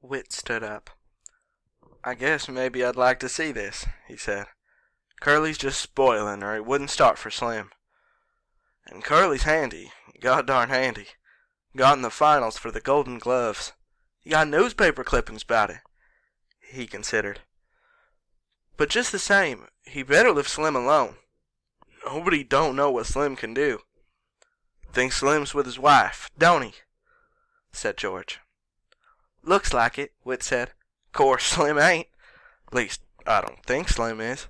Whit stood up. "I guess maybe I'd like to see this," he said. "Curly's just spoiling, or he wouldn't start for Slim. And Curly's handy, god darn handy. Got in the finals for the Golden Gloves. He got newspaper clippings about it." He considered. "But just the same, he better leave Slim alone. Nobody don't know what Slim can do." "Thinks Slim's with his wife, don't he?" said George. "Looks like it," Whit said. "Course Slim ain't. Least, I don't think Slim is.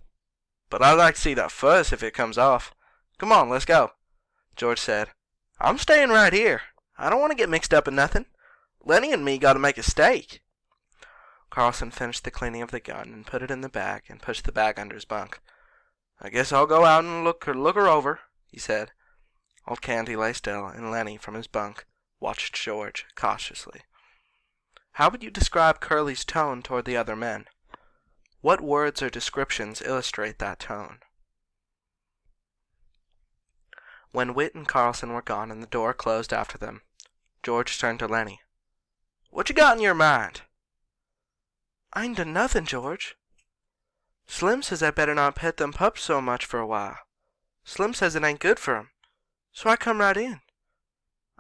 But I'd like to see that fuss if it comes off. Come on, let's go." George said, "I'm staying right here. I don't want to get mixed up in nothing. Lenny and me got to make a stake." Carlson finished the cleaning of the gun and put it in the bag and pushed the bag under his bunk. "I guess I'll go out and look her over," he said. Old Candy lay still, and Lenny, from his bunk, watched George cautiously. "How would you describe Curly's tone toward the other men? What words or descriptions illustrate that tone?" When Whit and Carlson were gone and the door closed after them, George turned to Lenny. "What you got in your mind?" "I ain't done nothing, George. Slim says I better not pet them pups so much for a while. Slim says it ain't good for 'em. So I come right in.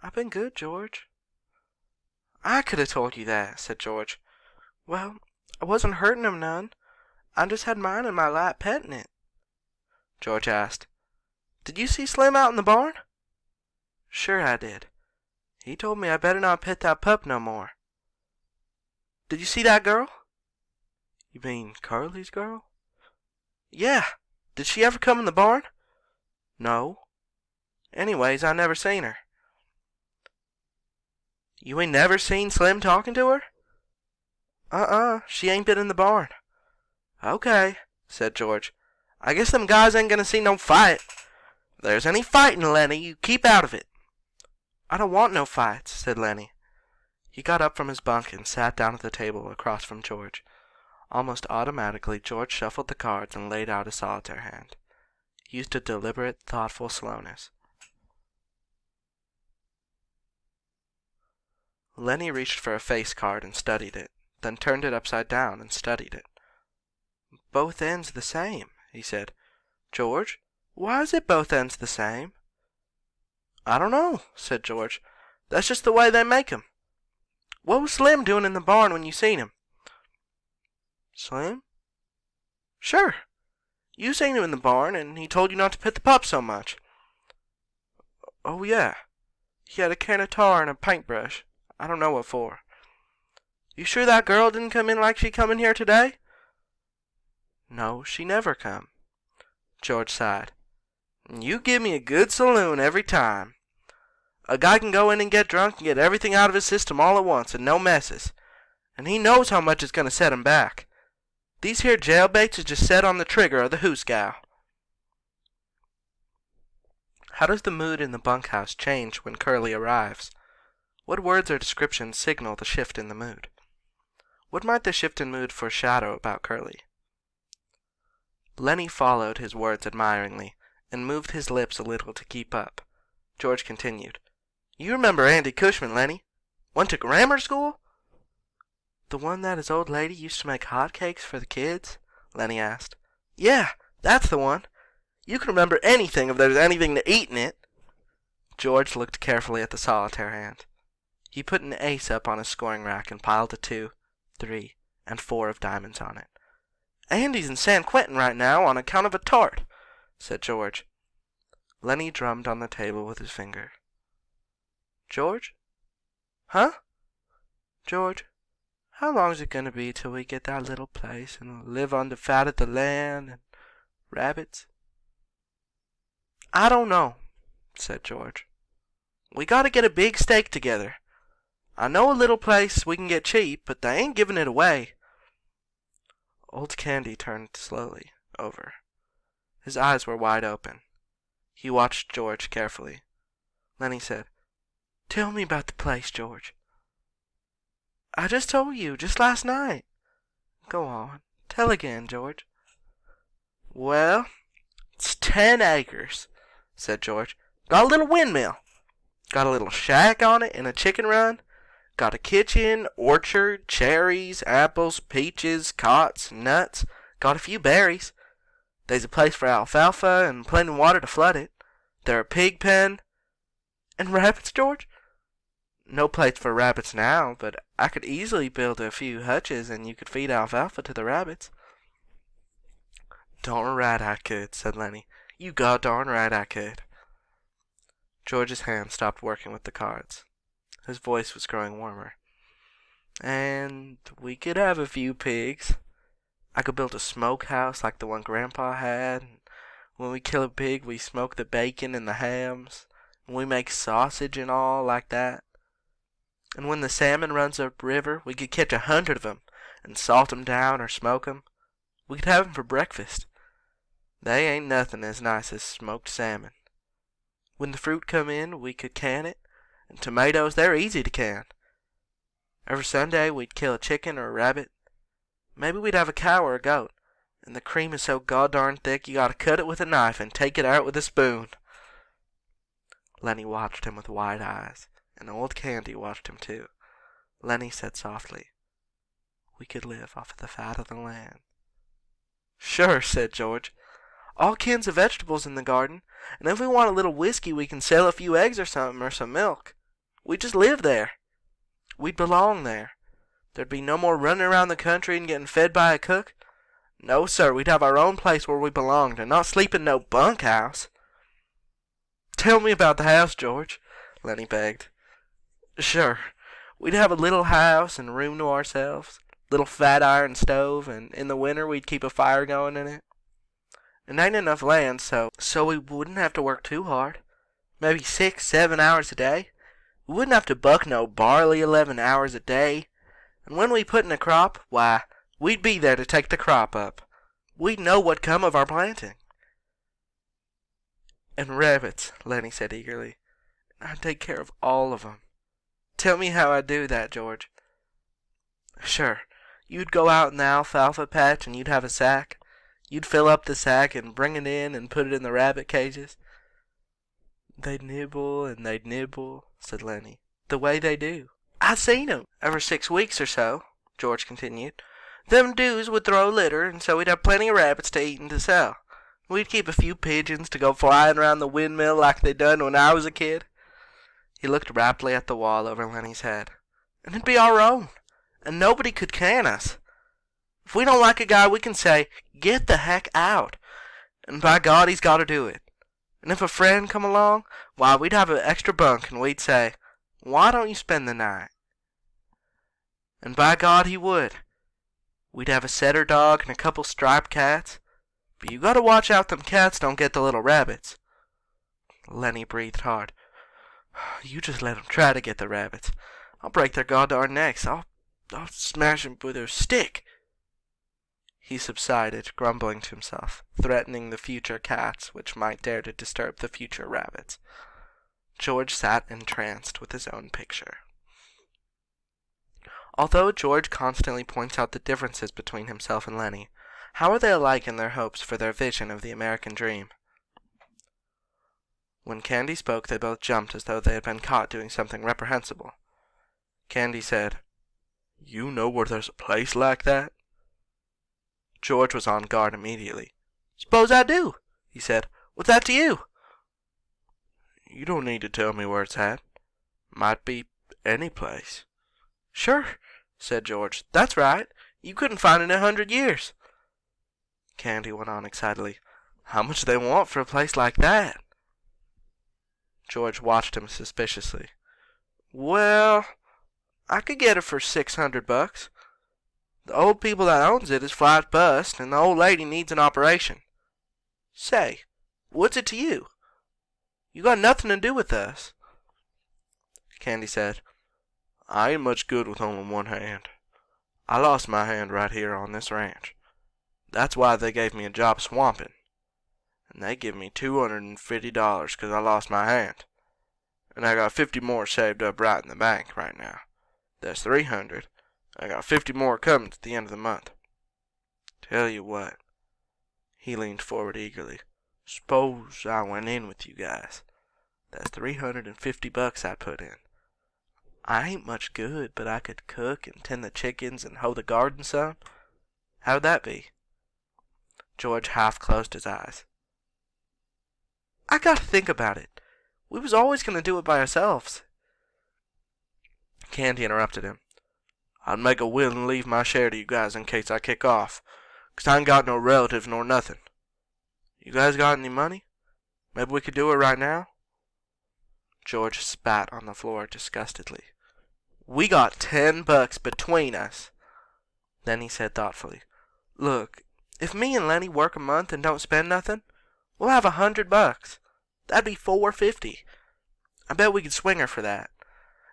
I've been good, George." "I could have told you that," said George. "Well, I wasn't hurting 'em none. I just had mine in my lap petting it." George asked, "Did you see Slim out in the barn?" "Sure I did. He told me I better not pet that pup no more." "Did you see that girl?" "You mean Curly's girl?" "Yeah. Did she ever come in the barn?" "No. Anyways, I never seen her." "You ain't never seen Slim talking to her?" She ain't been in the barn." "Okay," said George. "I guess them guys ain't gonna see no fight. If there's any fighting, Lenny, you keep out of it." "I don't want no fights," said Lenny. He got up from his bunk and sat down at the table across from George. Almost automatically, George shuffled the cards and laid out a solitaire hand. He used a deliberate, thoughtful slowness. Lenny reached for a face card and studied it, then turned it upside down and studied it. "Both ends the same," he said. "George, why is it both ends the same?" "I don't know," said George. "That's just the way they make 'em. What was Slim doing in the barn when you seen him?" "Slim?" "Sure. You seen him in the barn, and he told you not to pet the pup so much." "Oh, yeah. He had a can of tar and a paintbrush. I don't know what for." "You sure that girl didn't come in like she come in here today?" "No, she never come." George sighed. "You give me a good saloon every time. A guy can go in and get drunk and get everything out of his system all at once and no messes. And he knows how much it's going to set him back. These here jailbaits is just set on the trigger of the hoosgow." "How does the mood in the bunkhouse change when Curly arrives? What words or descriptions signal the shift in the mood? What might the shift in mood foreshadow about Curly?" Lenny followed his words admiringly, and moved his lips a little to keep up. George continued. "You remember Andy Cushman, Lenny? Went to grammar school?" "The one that his old lady used to make hot cakes for the kids?" Lenny asked. "Yeah, that's the one. You can remember anything if there's anything to eat in it." George looked carefully at the solitaire hand. He put an ace up on his scoring rack and piled a 2, 3, and 4 of diamonds on it. "Andy's in San Quentin right now on account of a tart," said George. Lenny drummed on the table with his finger. "George?" "Huh?" "George, how long's it going to be till we get that little place and live on the fat of the land and rabbits?" "I don't know," said George. "We got to get a big stake together. I know a little place we can get cheap, but they ain't giving it away." Old Candy turned slowly over. His eyes were wide open. He watched George carefully. Lenny said, "Tell me about the place, George." "I just told you, just last night." "Go on. Tell again, George." "Well, it's 10 acres, said George. "Got a little windmill. Got a little shack on it and a chicken run. Got a kitchen, orchard, cherries, apples, peaches, cots, nuts. Got a few berries. There's a place for alfalfa and plenty of water to flood it. There a pig pen. And rabbits, George? No place for rabbits now, but I could easily build a few hutches and you could feed alfalfa to the rabbits. Darn right I could, said Lenny. You darn right I could. George's hand stopped working with the cards. His voice was growing warmer. And we could have a few pigs. I could build a smokehouse like the one Grandpa had. When we kill a pig, we smoke the bacon and the hams. And we make sausage and all like that. And when the salmon runs up river, we could catch 100 of 'em and salt 'em down or smoke 'em. We could have 'em for breakfast. They ain't nothing as nice as smoked salmon. When the fruit come in, we could can it. And tomatoes, they're easy to can. Every Sunday, we'd kill a chicken or a rabbit. Maybe we'd have a cow or a goat. And the cream is so goddarn thick you gotta cut it with a knife and take it out with a spoon. Lenny watched him with wide eyes, and old Candy watched him too. Lenny said softly, "We could live off of the fat of the land." "Sure," said George. "All kinds of vegetables in the garden, and if we want a little whiskey we can sell a few eggs or something, or some milk. We'd just live there. We'd belong there. There'd be no more running around the country and getting fed by a cook. No, sir, we'd have our own place where we belonged, and not sleep in no bunkhouse." "Tell me about the house, George," Lenny begged. "Sure. We'd have a little house and room to ourselves, little fat iron stove, and in the winter we'd keep a fire going in it. And ain't enough land, so we wouldn't have to work too hard. Maybe 6-7 hours a day. We wouldn't have to buck no barley 11 hours a day. And when we put in a crop, why, we'd be there to take the crop up. We'd know what come of our planting." "And rabbits," Lenny said eagerly. "I'd take care of all of 'em. Tell me how I'd do that, George." "Sure. You'd go out in the alfalfa patch and you'd have a sack. You'd fill up the sack and bring it in and put it in the rabbit cages." "They'd nibble and they'd nibble," said Lenny, "the way they do. I seen 'em every 6 weeks or so," George continued. "Them dews would throw litter, and so we'd have plenty of rabbits to eat and to sell. We'd keep a few pigeons to go flying around the windmill like they done when I was a kid." He looked raptly at the wall over Lenny's head. "And it'd be our own, and nobody could can us. If we don't like a guy, we can say, 'Get the heck out,' and by God he's got to do it. And if a friend come along, why, we'd have an extra bunk, and we'd say, 'Why don't you spend the night?' And by God he would. We'd have a setter dog and a couple striped cats. But you gotta watch out them cats don't get the little rabbits." Lenny breathed hard. "You just let 'em try to get the rabbits. I'll break their goddarn necks. I'll smash 'em with a stick." He subsided, grumbling to himself, threatening the future cats which might dare to disturb the future rabbits. George sat entranced with his own picture. Although George constantly points out the differences between himself and Lenny, how are they alike in their hopes for their vision of the American dream? When Candy spoke, they both jumped as though they had been caught doing something reprehensible. Candy said, "You know where there's a place like that?" George was on guard immediately. "S'pose I do," he said. "What's that to you?" "You don't need to tell me where it's at. Might be any place." "Sure," said George. "That's right. You couldn't find it in 100 years. Candy went on excitedly. "How much do they want for a place like that?" George watched him suspiciously. "Well, I could get it for $600. The old people that owns it is flat bust, and the old lady needs an operation. Say, what's it to you? You got nothing to do with us." Candy said, "I ain't much good with only one hand. I lost my hand right here on this ranch. That's why they gave me a job swamping. And they give me $250 'cause I lost my hand. And I got 50 more saved up right in the bank right now. That's 300. I got 50 more coming at the end of the month. Tell you what." He leaned forward eagerly. "S'pose I went in with you guys. That's $350 I put in. I ain't much good, but I could cook and tend the chickens and hoe the garden some. How'd that be?" George half closed his eyes. "I gotta think about it. We was always gonna do it by ourselves." Candy interrupted him. "I'd make a will and leave my share to you guys in case I kick off, 'cause I ain't got no relatives nor nothing. You guys got any money? Maybe we could do it right now?" George spat on the floor disgustedly. "We got $10 between us." Then he said thoughtfully, "Look, if me and Lenny work a month and don't spend nothing, we'll have $100. That'd be $450. I bet we could swing her for that.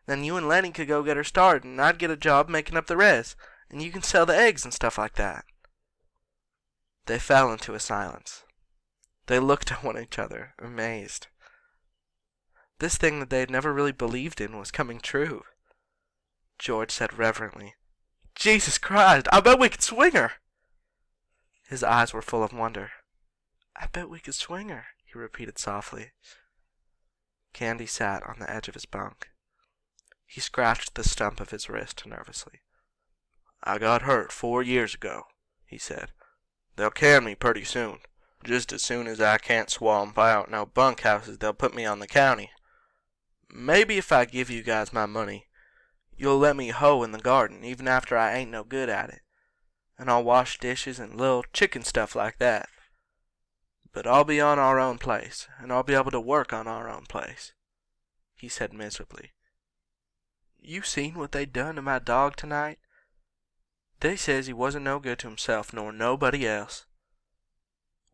Then you and Lenny could go get her started, and I'd get a job making up the rest, and you can sell the eggs and stuff like that." They fell into a silence. They looked at one another, amazed. This thing that they had never really believed in was coming true. George said reverently, "Jesus Christ, I bet we could swing her." His eyes were full of wonder. "I bet we could swing her," he repeated softly. Candy sat on the edge of his bunk. He scratched the stump of his wrist nervously. "I got hurt 4 years ago," he said. "They'll can me pretty soon. Just as soon as I can't swamp out no bunkhouses, they'll put me on the county. Maybe if I give you guys my money, you'll let me hoe in the garden, even after I ain't no good at it. And I'll wash dishes and little chicken stuff like that. But I'll be on our own place, and I'll be able to work on our own place," he said miserably. "You seen what they done to my dog tonight? They says he wasn't no good to himself nor nobody else.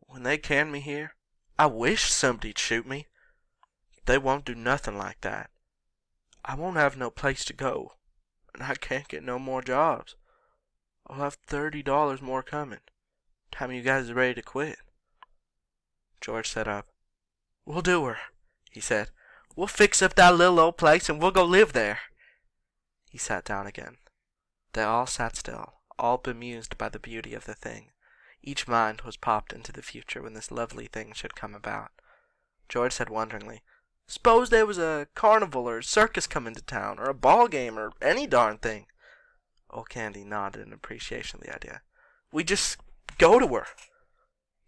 When they can me here, I wish somebody'd shoot me. They won't do nothing like that. I won't have no place to go, and I can't get no more jobs. I'll have $30 more coming, time you guys are ready to quit." George sat up. "We'll do her," he said. "We'll fix up that little old place and we'll go live there." He sat down again. They all sat still, all bemused by the beauty of the thing. Each mind was popped into the future when this lovely thing should come about. George said wonderingly, "S'pose there was a carnival or circus coming to town, or a ball game, or any darn thing." Old Candy nodded in appreciation of the idea. "We just go to her,"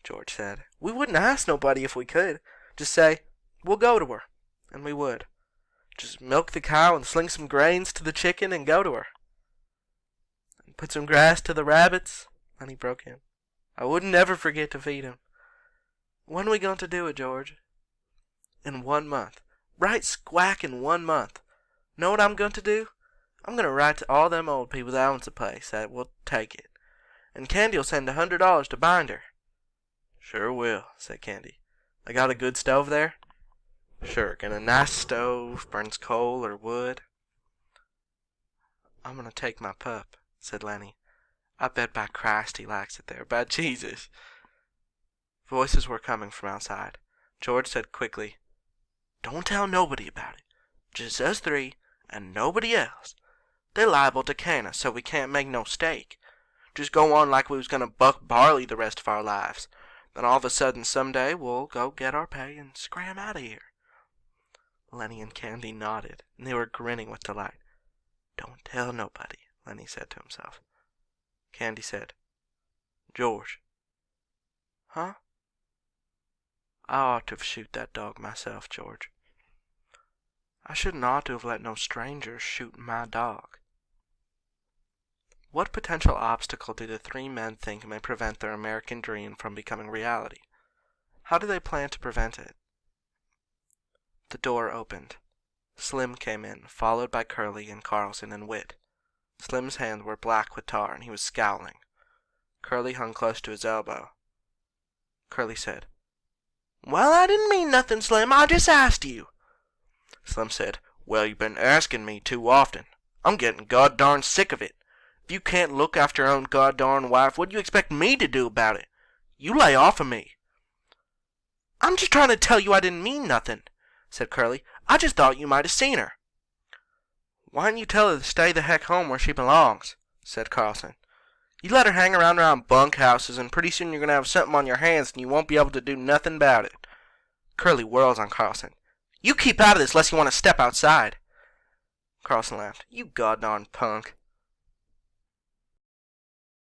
George said. "We wouldn't ask nobody if we could. Just say, 'We'll go to her,' and we would. Just milk the cow and sling some grains to the chicken and go to her." "And put some grass to the rabbits," and he broke in. "I wouldn't never forget to feed 'em. When we going to do it, George?" "In 1 month. Right squack in 1 month. Know what I'm going to do? I'm going to write to all them old people that owns the place that will take it. And Candy'll send $100 to bind her." "Sure will," said Candy. "They got a good stove there?" "Sure, got a nice stove, burns coal or wood." "I'm going to take my pup," said Lenny. "I bet by Christ he likes it there. By Jesus." Voices were coming from outside. George said quickly, "Don't tell nobody about it. Just us three, and nobody else. They're liable to can us, so we can't make no stake. Just go on like we was going to buck barley the rest of our lives. Then all of a sudden some day we'll go get our pay and scram out of here." Lenny and Candy nodded, and they were grinning with delight. "Don't tell nobody," Lenny said to himself. Candy said, "George." "Huh?" "I ought to have shoot that dog myself, George. I shouldn't ought to have let no strangers shoot my dog." What potential obstacle do the 3 men think may prevent their American dream from becoming reality? How do they plan to prevent it? The door opened. Slim came in, followed by Curly and Carlson and Whit. Slim's hands were black with tar, and he was scowling. Curly hung close to his elbow. Curly said, "Well, I didn't mean nothing, Slim. I just asked you." Slim said, "Well, you've been asking me too often. I'm getting god-darn sick of it. If you can't look after your own god-darn wife, what do you expect me to do about it? You lay off of me." "I'm just trying to tell you I didn't mean nothing," said Curly. "I just thought you might have seen her." "Why didn't you tell her to stay the heck home where she belongs?" said Carlson. "You let her hang around bunkhouses, and pretty soon you're going to have something on your hands and you won't be able to do nothing about it." Curly whirls on Carlson. "You keep out of this unless you want to step outside." Carlson laughed. "You goddarn punk."